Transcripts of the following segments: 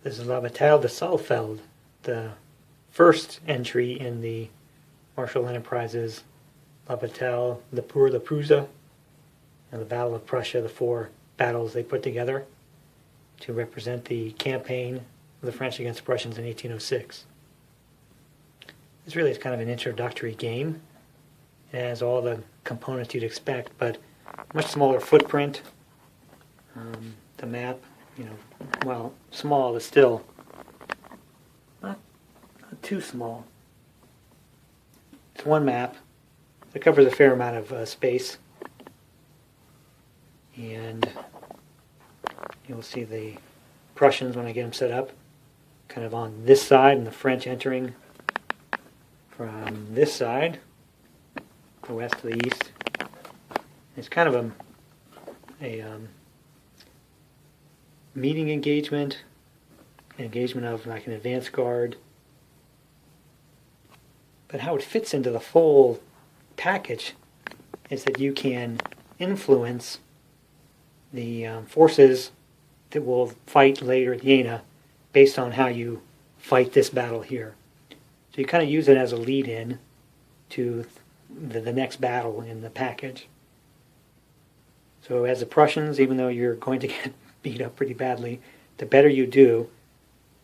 This is La Bataille de Saalfeld, the first entry in the Marshall Enterprises La Bataille, the Prusse, and the Battle of Prusse, the four battles they put together to represent the campaign of the French against the Prussians in 1806. This really is kind of an introductory game. It has all the components you'd expect, but much smaller footprint. The map, well, small is still not too small. It's one map. It covers a fair amount of space. And you'll see the Prussians, when I get them set up, kind of on this side, and the French entering from this side, the west to the east. It's kind of a meeting engagement of like an advance guard. But how it fits into the full package is that you can influence the forces that will fight later at Jena based on how you fight this battle here. So you kind of use it as a lead-in to the next battle in the package. So as the Prussians, even though you're going to get beat up pretty badly, the better you do,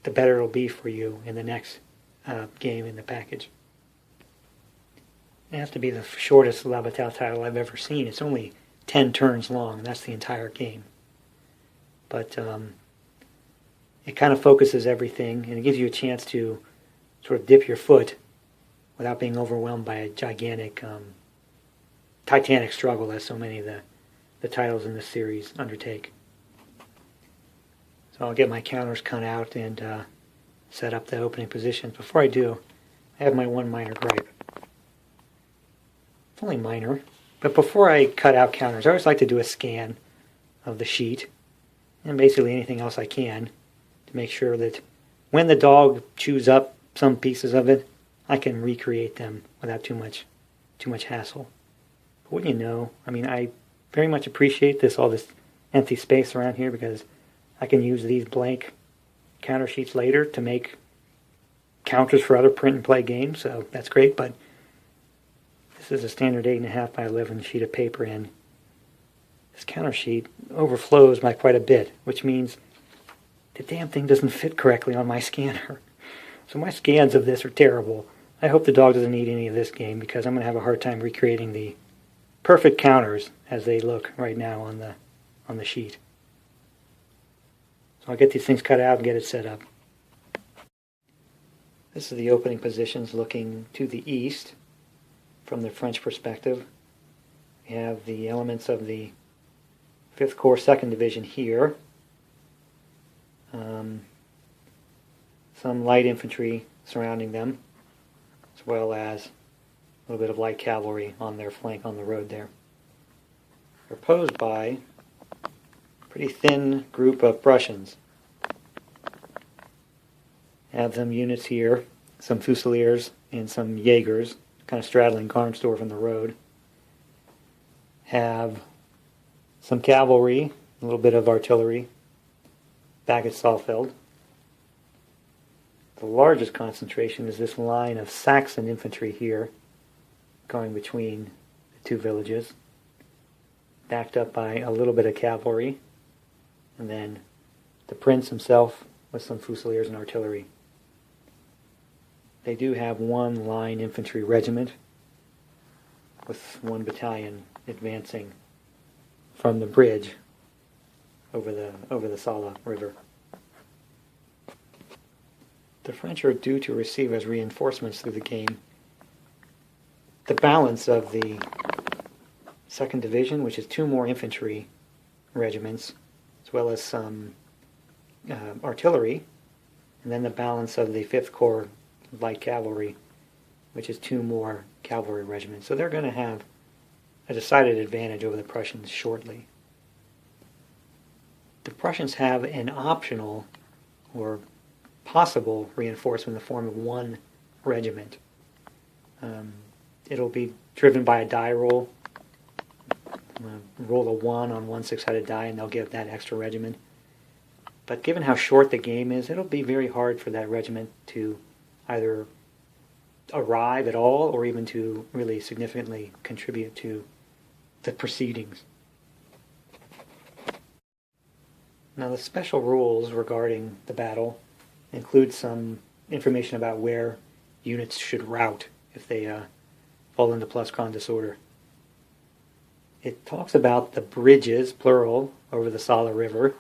the better it'll be for you in the next game in the package. It has to be the shortest La Bataille title I've ever seen. It's only 10 turns long, and that's the entire game. But it kind of focuses everything, and it gives you a chance to sort of dip your foot without being overwhelmed by a gigantic, titanic struggle, as so many of the titles in this series undertake. So I'll get my counters cut out and set up the opening positions. Before I do, I have my one minor gripe. It's only minor, but before I cut out counters, I always like to do a scan of the sheet and basically anything else I can to make sure that when the dog chews up some pieces of it, I can recreate them without too much hassle. But wouldn't you know, I very much appreciate all this empty space around here, because I can use these blank counter sheets later to make counters for other print and play games, so that's great. But this is a standard 8.5 by 11 sheet of paper, and this counter sheet overflows by quite a bit, which means the damn thing doesn't fit correctly on my scanner. So my scans of this are terrible. I hope the dog doesn't need any of this game, because I'm going to have a hard time recreating the perfect counters as they look right now on the sheet. So I'll get these things cut out and get it set up. This is the opening positions looking to the east from the French perspective. We have the elements of the 5th Corps 2nd Division here. Some light infantry surrounding them, as well as a little bit of light cavalry on their flank on the road there. They're opposed by a pretty thin group of Prussians. Have some units here, some Fusiliers and some Jaegers, kind of straddling Garnsdorf from the road. Have some cavalry, a little bit of artillery back at Saalfeld. The largest concentration is this line of Saxon infantry here, going between the two villages, backed up by a little bit of cavalry, and then the prince himself with some Fusiliers and artillery. They do have one line infantry regiment with one battalion advancing from the bridge over the Sala River. The French are due to receive as reinforcements through the game the balance of the 2nd Division, which is 2 more infantry regiments, as well as some artillery, and then the balance of the 5th Corps light cavalry, which is 2 more cavalry regiments. So they're going to have a decided advantage over the Prussians shortly. The Prussians have an optional or possible reinforcement in the form of 1 regiment. It'll be driven by a die roll. Roll a 1 on one 6-sided die, and they'll give that extra regiment. But given how short the game is, it'll be very hard for that regiment to either arrive at all or even to really significantly contribute to the proceedings. Now, the special rules regarding the battle include some information about where units should route if they fall into plus-con disorder. It talks about the bridges, plural, over the Saale River,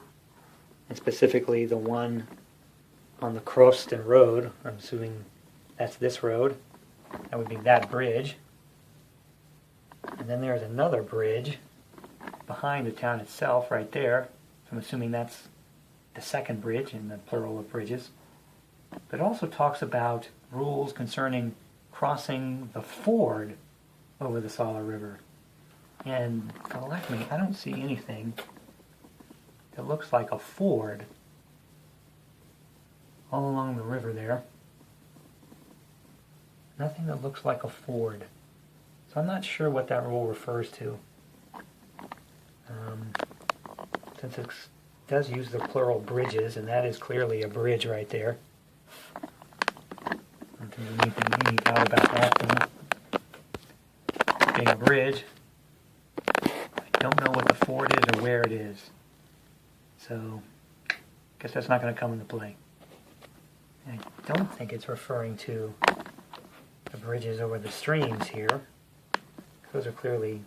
and specifically the one on the Krosten Road. I'm assuming that's this road. That would be that bridge. And then there's another bridge behind the town itself right there. I'm assuming that's the second bridge in the plural of bridges. But it also talks about rules concerning crossing the ford over the Saale River. And elect me, I don't see anything that looks like a ford all along the river there. Nothing that looks like a ford. So I'm not sure what that rule refers to. Since it does use the plural bridges, and that is clearly a bridge right there. Nothing really neat out about that, though. Being a bridge, I don't know what the ford is or where it is. So, I guess that's not going to come into play. I don't think it's referring to the bridges over the streams here. Those are clearly,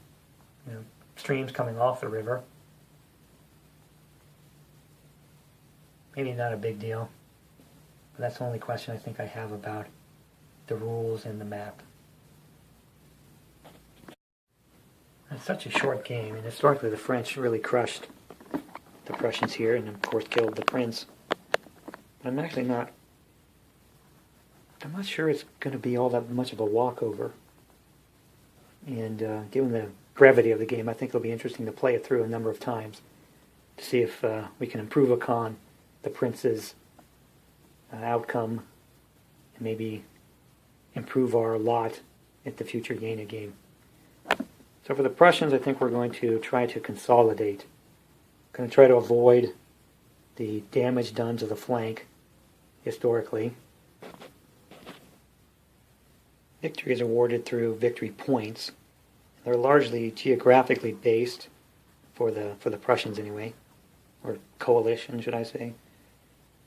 streams coming off the river. Maybe not a big deal, but that's the only question I think I have about the rules and the map. It's such a short game, and historically the French really crushed the Prussians here, and of course killed the prince. But I'm not sure it's going to be all that much of a walkover. And given the brevity of the game, I think it'll be interesting to play it through a number of times to see if we can improve upon the prince's outcome and maybe improve our lot at the future Jena game. So for the Prussians, I think we're going to try to consolidate. Going to try to avoid the damage done to the flank historically. Victory is awarded through victory points. They're largely geographically based for the Prussians anyway, or coalition, should I say.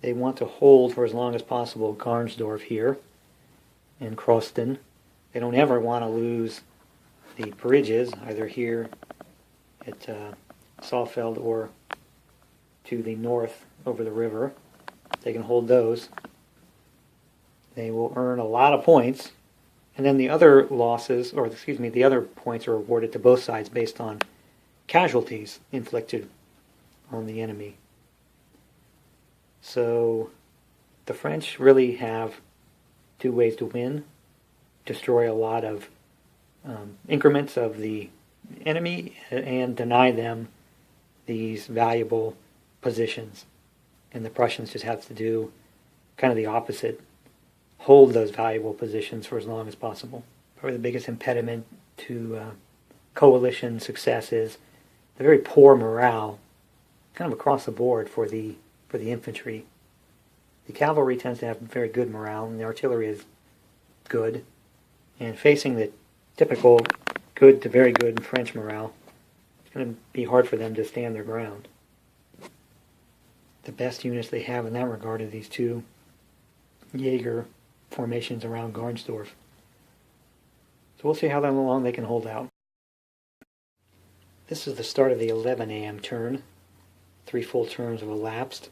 They want to hold for as long as possible Garnsdorf here and Krosten. They don't ever want to lose the bridges, either here at Saalfeld or to the north over the river. They can hold those. They will earn a lot of points. And then the other the other points are awarded to both sides based on casualties inflicted on the enemy. So the French really have two ways to win: destroy a lot of increments of the enemy and deny them these valuable positions. And the Prussians just have to do kind of the opposite: hold those valuable positions for as long as possible. Probably the biggest impediment to coalition success is the very poor morale, kind of across the board for the infantry. The cavalry tends to have very good morale, and the artillery is good. And facing the typical good to very good French morale, it's going to be hard for them to stand their ground. The best units they have in that regard are these two Jaeger formations around Garnsdorf. So we'll see how long they can hold out. This is the start of the 11 a.m. turn. 3 full turns have elapsed,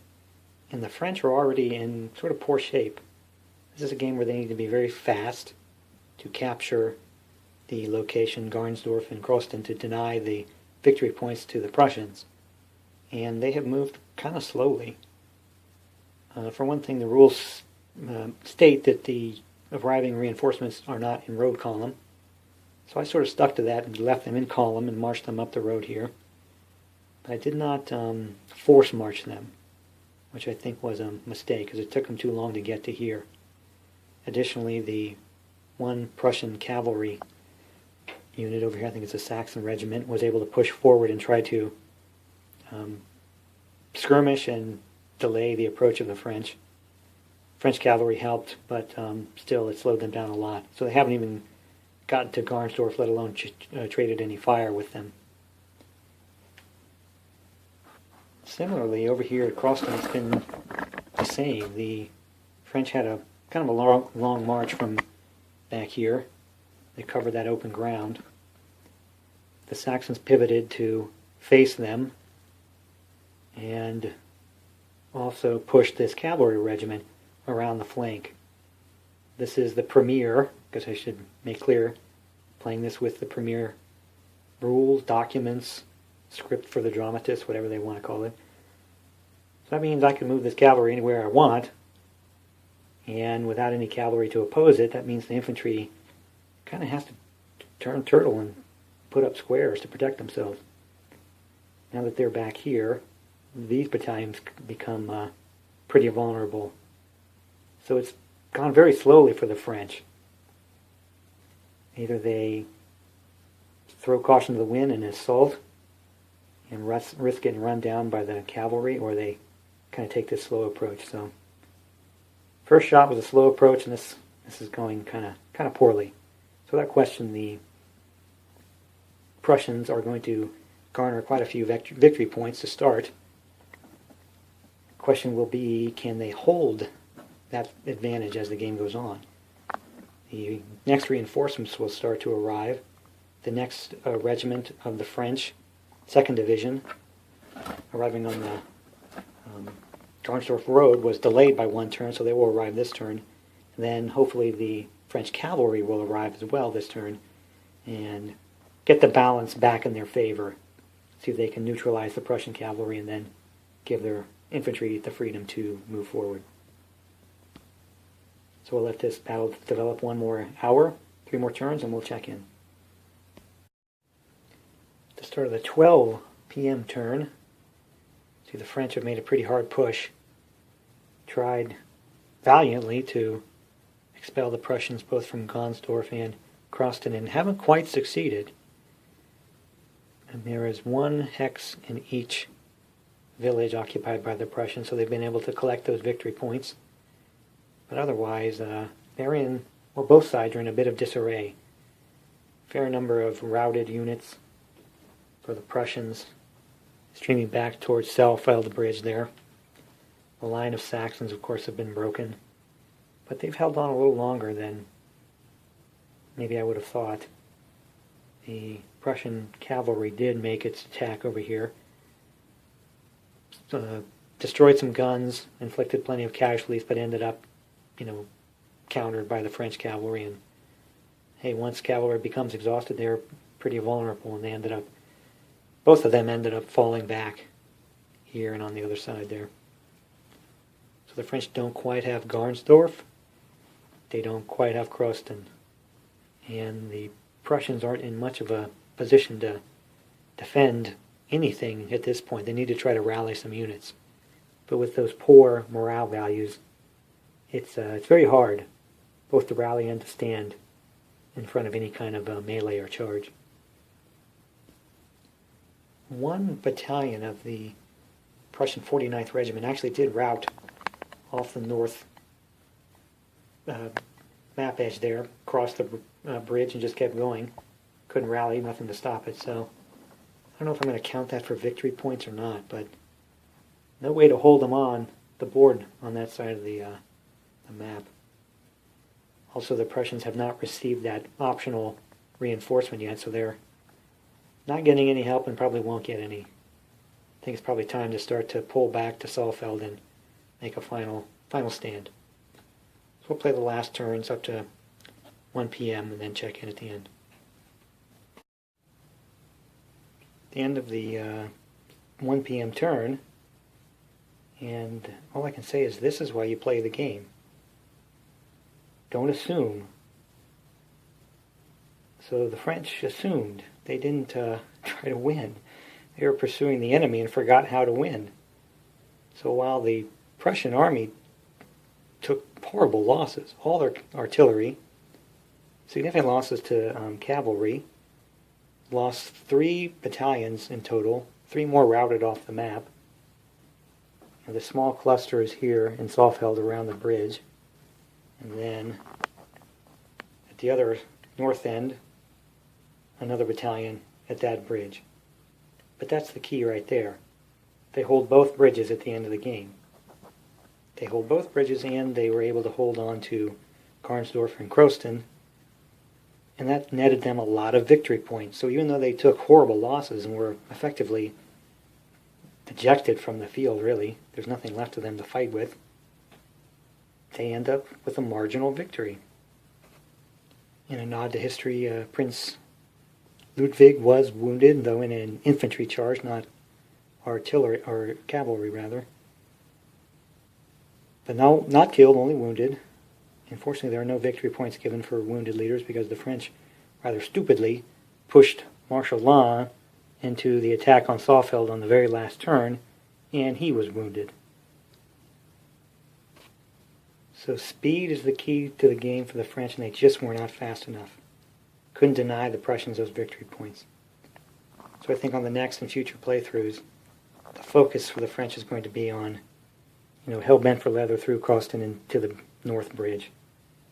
and the French are already in sort of poor shape. This is a game where they need to be very fast to capture the location Garnsdorf and Krosten to deny the victory points to the Prussians. And they have moved kind of slowly. For one thing, the rules state that the arriving reinforcements are not in road column. So I sort of stuck to that and left them in column and marched them up the road here. But I did not force march them, which I think was a mistake because it took them too long to get to here. Additionally, the one Prussian cavalry unit over here, I think it's a Saxon regiment, was able to push forward and try to skirmish and delay the approach of the French. French cavalry helped, but still it slowed them down a lot. So they haven't even gotten to Garnsdorf, let alone traded any fire with them. Similarly, over here at Croston, it's been the same. The French had a kind of a long march from back here. They covered that open ground. The Saxons pivoted to face them and also pushed this cavalry regiment around the flank. This is the premier, because I should make clear, playing this with the premier rules, documents, script for the dramatist, whatever they want to call it. So that means I can move this cavalry anywhere I want, and without any cavalry to oppose it, that means the infantry kind of has to turn turtle and put up squares to protect themselves. Now that they're back here, these battalions become pretty vulnerable. So it's gone very slowly for the French. Either they throw caution to the wind and assault and risk getting run down by the cavalry, or they kind of take this slow approach. So first shot was a slow approach, and this is going kind of poorly. So without question, the Prussians are going to garner quite a few victory points to start. The question will be, can they hold that advantage as the game goes on? The next reinforcements will start to arrive. The next regiment of the French, 2nd Division, arriving on the Garnsdorf Road, was delayed by one turn, so they will arrive this turn. And then hopefully the French cavalry will arrive as well this turn and get the balance back in their favor. See if they can neutralize the Prussian cavalry and then give their infantry the freedom to move forward. So we'll let this battle develop one more hour, 3 more turns, and we'll check in. At the start of the 12 p.m. turn, see the French have made a pretty hard push, tried valiantly to expel the Prussians both from Garnsdorf and Croston, and haven't quite succeeded. And there is 1 hex in each village occupied by the Prussians, so they've been able to collect those victory points. But otherwise, both sides are in a bit of disarray. Fair number of routed units for the Prussians, streaming back towards Saalfeld Bridge there. The line of Saxons, of course, have been broken, but they've held on a little longer than maybe I would have thought. The Prussian cavalry did make its attack over here, destroyed some guns, inflicted plenty of casualties, but ended up, countered by the French cavalry. And hey, once cavalry becomes exhausted, they're pretty vulnerable, and both of them ended up falling back here and on the other side there. So the French don't quite have Garnsdorf, they don't quite have Croston, and the Prussians aren't in much of a position to defend anything at this point. They need to try to rally some units. But with those poor morale values, it's very hard both to rally and to stand in front of any kind of melee or charge. 1 battalion of the Prussian 49th Regiment actually did rout off the north map edge there, crossed the bridge and just kept going. Couldn't rally, nothing to stop it. So I don't know if I'm going to count that for victory points or not, but no way to hold them on the board on that side of the map. Also, the Prussians have not received that optional reinforcement yet, so they're not getting any help and probably won't get any. I think it's probably time to start to pull back to Saalfeld and make a final stand. So we'll play the last turns up to 1 p.m. and then check in at the end. The end of the 1 p.m. turn, and all I can say is this is why you play the game. Don't assume. So the French assumed. They didn't try to win. They were pursuing the enemy and forgot how to win. So while the Prussian army took horrible losses, all their artillery, significant losses to cavalry, lost 3 battalions in total, 3 more routed off the map, And the small cluster is here in Saalfeld around the bridge. And then at the other north end, another battalion at that bridge. But that's the key right there. They hold both bridges at the end of the game. They hold both bridges, and they were able to hold on to Garnsdorf and Krosten, and that netted them a lot of victory points. So even though they took horrible losses and were effectively ejected from the field, really, there's nothing left of them to fight with, they end up with a marginal victory. In a nod to history, Prince Ludwig was wounded, though in an infantry charge, not artillery or cavalry rather. But no, not killed, only wounded. Unfortunately, there are no victory points given for wounded leaders because the French, rather stupidly, pushed Marshal Lannes into the attack on Saalfeld on the very last turn, and he was wounded. So speed is the key to the game for the French, and they just were not fast enough. Couldn't deny the Prussians those victory points. So I think on the next and future playthroughs, the focus for the French is going to be on, hell-bent for leather through Krosten into the North Bridge.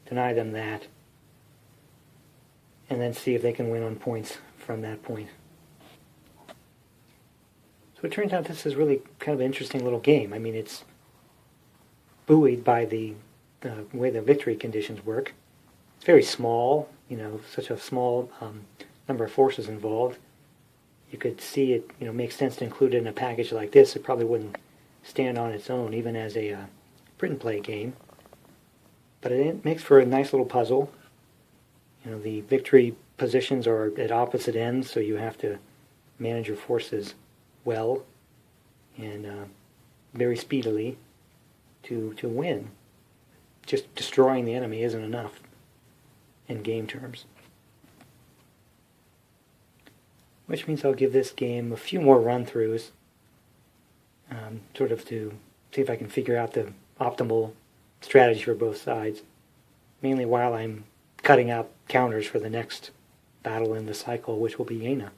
Deny them that. And then see if they can win on points from that point. So it turns out this is really kind of an interesting little game. I mean, it's buoyed by the way the victory conditions work. It's very small, such a small number of forces involved. You could see it, makes sense to include it in a package like this. It probably wouldn't stand on its own, even as a print and play game. But it makes for a nice little puzzle. The victory positions are at opposite ends, so you have to manage your forces well and very speedily to win. Just destroying the enemy isn't enough in game terms. Which means I'll give this game a few more run-throughs, sort of to see if I can figure out the optimal strategy for both sides, mainly while I'm cutting out counters for the next battle in the cycle, which will be Jena.